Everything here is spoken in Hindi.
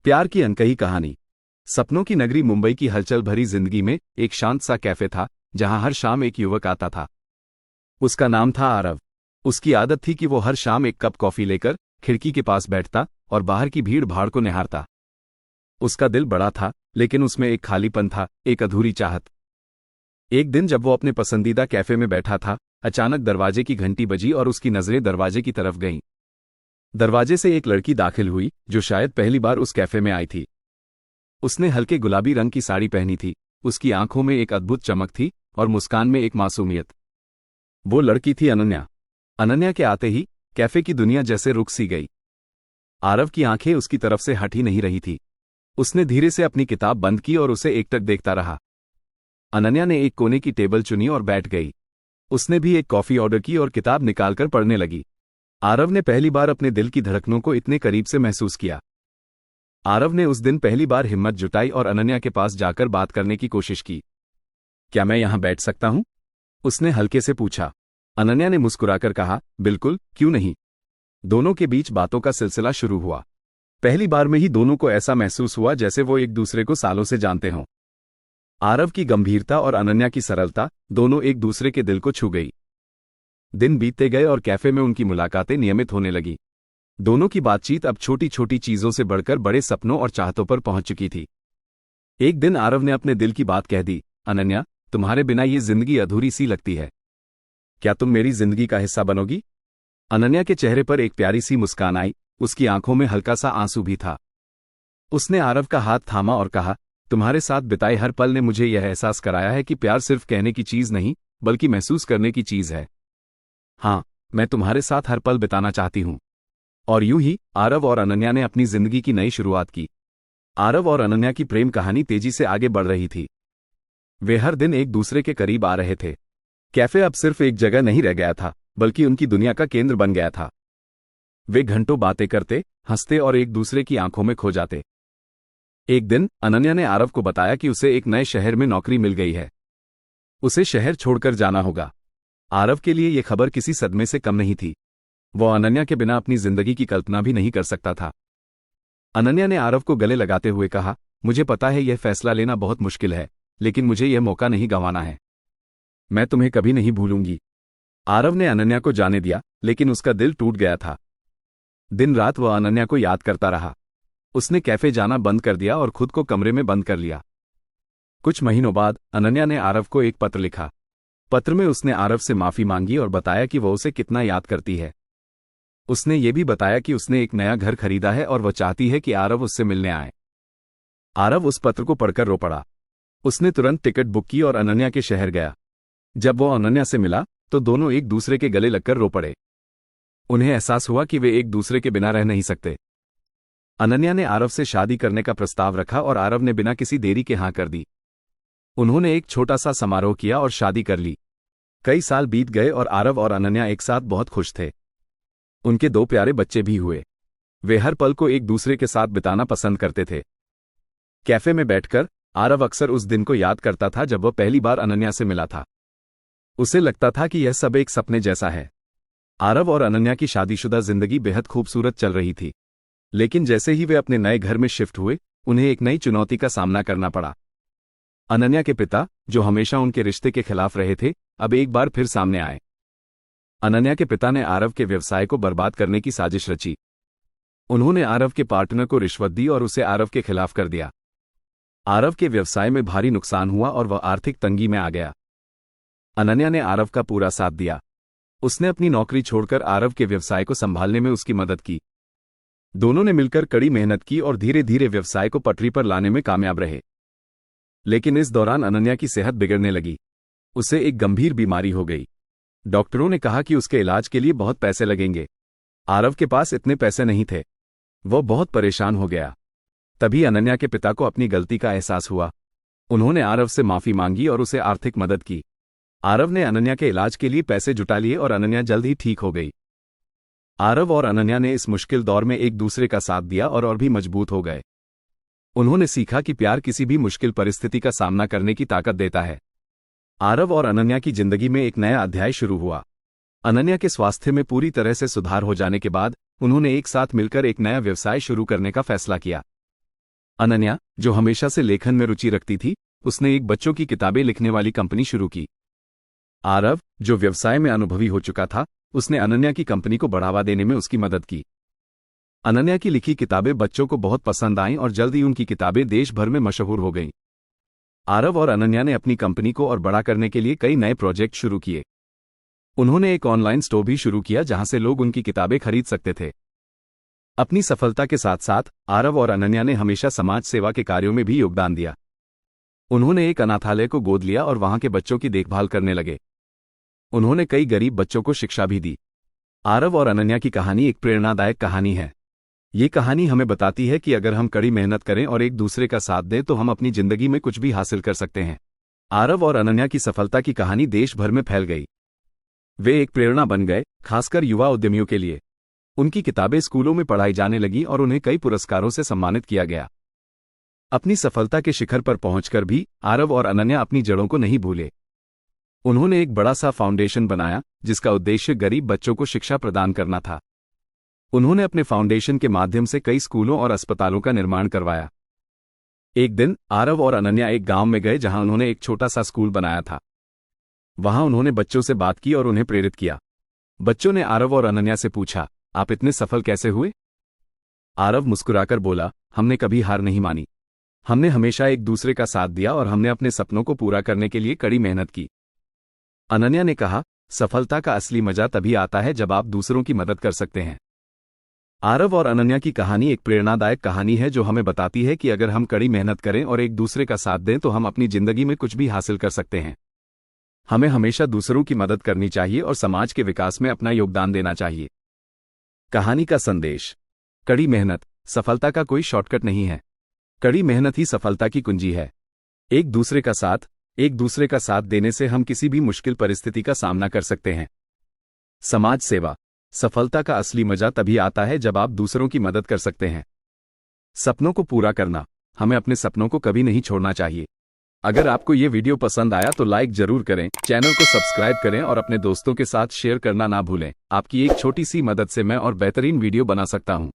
प्यार की अनकही कहानी। सपनों की नगरी मुंबई की हलचल भरी जिंदगी में एक शांत सा कैफे था जहां हर शाम एक युवक आता था। उसका नाम था आरव। उसकी आदत थी कि वो हर शाम एक कप कॉफी लेकर खिड़की के पास बैठता और बाहर की भीड़ भाड़ को निहारता। उसका दिल बड़ा था, लेकिन उसमें एक खालीपन था, एक अधूरी चाहत। एक दिन जब वो अपने पसंदीदा कैफे में बैठा था, अचानक दरवाजे की घंटी बजी और उसकी नजरें दरवाजे की तरफ गईं। दरवाजे से एक लड़की दाखिल हुई जो शायद पहली बार उस कैफे में आई थी। उसने हल्के गुलाबी रंग की साड़ी पहनी थी, उसकी आंखों में एक अद्भुत चमक थी और मुस्कान में एक मासूमियत। वो लड़की थी अनन्या। अनन्या के आते ही कैफे की दुनिया जैसे रुक सी गई। आरव की आंखें उसकी तरफ से हट ही नहीं रही थी। उसने धीरे से अपनी किताब बंद की और उसे एकटक देखता रहा। अनन्या ने एक कोने की टेबल चुनी और बैठ गई। उसने भी एक कॉफी ऑर्डर की और किताब निकालकर पढ़ने लगी। आरव ने पहली बार अपने दिल की धड़कनों को इतने करीब से महसूस किया। आरव ने उस दिन पहली बार हिम्मत जुटाई और अनन्या के पास जाकर बात करने की कोशिश की। क्या मैं यहां बैठ सकता हूं? उसने हल्के से पूछा। अनन्या ने मुस्कुराकर कहा, बिल्कुल, क्यों नहीं। दोनों के बीच बातों का सिलसिला शुरू हुआ। पहली बार में ही दोनों को ऐसा महसूस हुआ जैसे वो एक दूसरे को सालों से जानते हों। आरव की गंभीरता और अनन्या की सरलता दोनों एक दूसरे के दिल को छू गई। दिन बीतते गए और कैफे में उनकी मुलाकातें नियमित होने लगी। दोनों की बातचीत अब छोटी छोटी चीजों से बढ़कर बड़े सपनों और चाहतों पर पहुंच चुकी थी। एक दिन आरव ने अपने दिल की बात कह दी, अनन्या, तुम्हारे बिना ये जिंदगी अधूरी सी लगती है। क्या तुम मेरी जिंदगी का हिस्सा बनोगी? अनन्या के चेहरे पर एक प्यारी सी मुस्कान आई, उसकी आंखों में हल्का सा आंसू भी था। उसने आरव का हाथ थामा और कहा, तुम्हारे साथ बिताए हर पल ने मुझे यह एहसास कराया है कि प्यार सिर्फ कहने की चीज नहीं, बल्कि महसूस करने की चीज है। हाँ, मैं तुम्हारे साथ हर पल बिताना चाहती हूं। और यूं ही आरव और अनन्या ने अपनी जिंदगी की नई शुरुआत की। आरव और अनन्या की प्रेम कहानी तेजी से आगे बढ़ रही थी। वे हर दिन एक दूसरे के करीब आ रहे थे। कैफे अब सिर्फ एक जगह नहीं रह गया था, बल्कि उनकी दुनिया का केंद्र बन गया था। वे घंटों बातें करते, हंसते और एक दूसरे की आंखों में खो जाते। एक दिन अनन्या ने आरव को बताया कि उसे एक नए शहर में नौकरी मिल गई है। उसे शहर छोड़कर जाना होगा। आरव के लिए यह खबर किसी सदमे से कम नहीं थी। वो अनन्या के बिना अपनी जिंदगी की कल्पना भी नहीं कर सकता था। अनन्या ने आरव को गले लगाते हुए कहा, मुझे पता है यह फैसला लेना बहुत मुश्किल है, लेकिन मुझे यह मौका नहीं गंवाना है। मैं तुम्हें कभी नहीं भूलूंगी। आरव ने अनन्या को जाने दिया, लेकिन उसका दिल टूट गया था। दिन रात वह अनन्या को याद करता रहा। उसने कैफे जाना बंद कर दिया और खुद को कमरे में बंद कर लिया। कुछ महीनों बाद अनन्या ने आरव को एक पत्र लिखा। पत्र में उसने आरव से माफी मांगी और बताया कि वह उसे कितना याद करती है। उसने ये भी बताया कि उसने एक नया घर खरीदा है और वह चाहती है कि आरव उससे मिलने आए। आरव उस पत्र को पढ़कर रो पड़ा। उसने तुरंत टिकट बुक की और अनन्या के शहर गया। जब वो अनन्या से मिला तो दोनों एक दूसरे के गले लगकर रो पड़े। उन्हें एहसास हुआ कि वे एक दूसरे के बिना रह नहीं सकते। अनन्या ने आरव से शादी करने का प्रस्ताव रखा और आरव ने बिना किसी देरी के हाँ कर दी। उन्होंने एक छोटा सा समारोह किया और शादी कर ली। कई साल बीत गए और आरव और अनन्या एक साथ बहुत खुश थे। उनके 2 प्यारे बच्चे भी हुए। वे हर पल को एक दूसरे के साथ बिताना पसंद करते थे। कैफे में बैठकर आरव अक्सर उस दिन को याद करता था जब वह पहली बार अनन्या से मिला था। उसे लगता था कि यह सब एक सपने जैसा है। आरव और अनन्या की शादीशुदा जिंदगी बेहद खूबसूरत चल रही थी, लेकिन जैसे ही वे अपने नए घर में शिफ्ट हुए, उन्हें एक नई चुनौती का सामना करना पड़ा। अनन्या के पिता, जो हमेशा उनके रिश्ते के खिलाफ रहे थे, अब एक बार फिर सामने आए। अनन्या के पिता ने आरव के व्यवसाय को बर्बाद करने की साजिश रची। उन्होंने आरव के पार्टनर को रिश्वत दी और उसे आरव के खिलाफ कर दिया। आरव के व्यवसाय में भारी नुकसान हुआ और वह आर्थिक तंगी में आ गया। अनन्या ने आरव का पूरा साथ दिया। उसने अपनी नौकरी छोड़कर आरव के व्यवसाय को संभालने में उसकी मदद की। दोनों ने मिलकर कड़ी मेहनत की और धीरे धीरे व्यवसाय को पटरी पर लाने में कामयाब रहे। लेकिन इस दौरान अनन्या की सेहत बिगड़ने लगी। उसे एक गंभीर बीमारी हो गई। डॉक्टरों ने कहा कि उसके इलाज के लिए बहुत पैसे लगेंगे। आरव के पास इतने पैसे नहीं थे। वह बहुत परेशान हो गया। तभी अनन्या के पिता को अपनी गलती का एहसास हुआ। उन्होंने आरव से माफी मांगी और उसे आर्थिक मदद की। आरव ने अनन्या के इलाज के लिए पैसे जुटा लिए और अनन्या जल्द ही ठीक हो गई। आरव और अनन्या ने इस मुश्किल दौर में एक दूसरे का साथ दिया और भी मजबूत हो गए। उन्होंने सीखा कि प्यार किसी भी मुश्किल परिस्थिति का सामना करने की ताकत देता है। आरव और अनन्या की जिंदगी में एक नया अध्याय शुरू हुआ। अनन्या के स्वास्थ्य में पूरी तरह से सुधार हो जाने के बाद उन्होंने एक साथ मिलकर एक नया व्यवसाय शुरू करने का फैसला किया। अनन्या, जो हमेशा से लेखन में रुचि रखती थी, उसने एक बच्चों की किताबें लिखने वाली कंपनी शुरू की। आरव, जो व्यवसाय में अनुभवी हो चुका था, उसने अनन्या की कंपनी को बढ़ावा देने में उसकी मदद की। अनन्या की लिखी किताबें बच्चों को बहुत पसंद आईं और जल्द ही उनकी किताबें देश भर में मशहूर हो गईं। आरव और अनन्या ने अपनी कंपनी को और बड़ा करने के लिए कई नए प्रोजेक्ट शुरू किए। उन्होंने एक ऑनलाइन स्टोर भी शुरू किया जहां से लोग उनकी किताबें खरीद सकते थे। अपनी सफलता के साथ साथ आरव और अनन्या ने हमेशा समाज सेवा के कार्यों में भी योगदान दिया। उन्होंने एक अनाथालय को गोद लिया और वहां के बच्चों की देखभाल करने लगे। उन्होंने कई गरीब बच्चों को शिक्षा भी दी। आरव और अनन्या की कहानी एक प्रेरणादायक कहानी है। ये कहानी हमें बताती है कि अगर हम कड़ी मेहनत करें और एक दूसरे का साथ दें तो हम अपनी जिंदगी में कुछ भी हासिल कर सकते हैं। आरव और अनन्या की सफलता की कहानी देश भर में फैल गई। वे एक प्रेरणा बन गए, खासकर युवा उद्यमियों के लिए। उनकी किताबें स्कूलों में पढ़ाई जाने लगीं और उन्हें कई पुरस्कारों से सम्मानित किया गया। अपनी सफलता के शिखर पर पहुंचकर भी आरव और अनन्या अपनी जड़ों को नहीं भूले। उन्होंने एक बड़ा सा फाउंडेशन बनाया जिसका उद्देश्य गरीब बच्चों को शिक्षा प्रदान करना था। उन्होंने अपने फाउंडेशन के माध्यम से कई स्कूलों और अस्पतालों का निर्माण करवाया। एक दिन आरव और अनन्या एक गांव में गए जहां उन्होंने एक छोटा सा स्कूल बनाया था। वहां उन्होंने बच्चों से बात की और उन्हें प्रेरित किया। बच्चों ने आरव और अनन्या से पूछा, आप इतने सफल कैसे हुए? आरव मुस्कुराकर बोला, हमने कभी हार नहीं मानी। हमने हमेशा एक दूसरे का साथ दिया और हमने अपने सपनों को पूरा करने के लिए कड़ी मेहनत की। अनन्या ने कहा, सफलता का असली मजा तभी आता है जब आप दूसरों की मदद कर सकते हैं। आरव और अनन्या की कहानी एक प्रेरणादायक कहानी है जो हमें बताती है कि अगर हम कड़ी मेहनत करें और एक दूसरे का साथ दें तो हम अपनी जिंदगी में कुछ भी हासिल कर सकते हैं। हमें हमेशा दूसरों की मदद करनी चाहिए और समाज के विकास में अपना योगदान देना चाहिए। कहानी का संदेश, कड़ी मेहनत सफलता का कोई शॉर्टकट नहीं है। कड़ी मेहनत ही सफलता की कुंजी है। एक दूसरे का साथ देने से हम किसी भी मुश्किल परिस्थिति का सामना कर सकते हैं। समाज सेवा, सफलता का असली मजा तभी आता है जब आप दूसरों की मदद कर सकते हैं। सपनों को पूरा करना, हमें अपने सपनों को कभी नहीं छोड़ना चाहिए। अगर आपको ये वीडियो पसंद आया तो लाइक जरूर करें, चैनल को सब्सक्राइब करें और अपने दोस्तों के साथ शेयर करना ना भूलें। आपकी एक छोटी सी मदद से मैं और बेहतरीन वीडियो बना सकता हूं।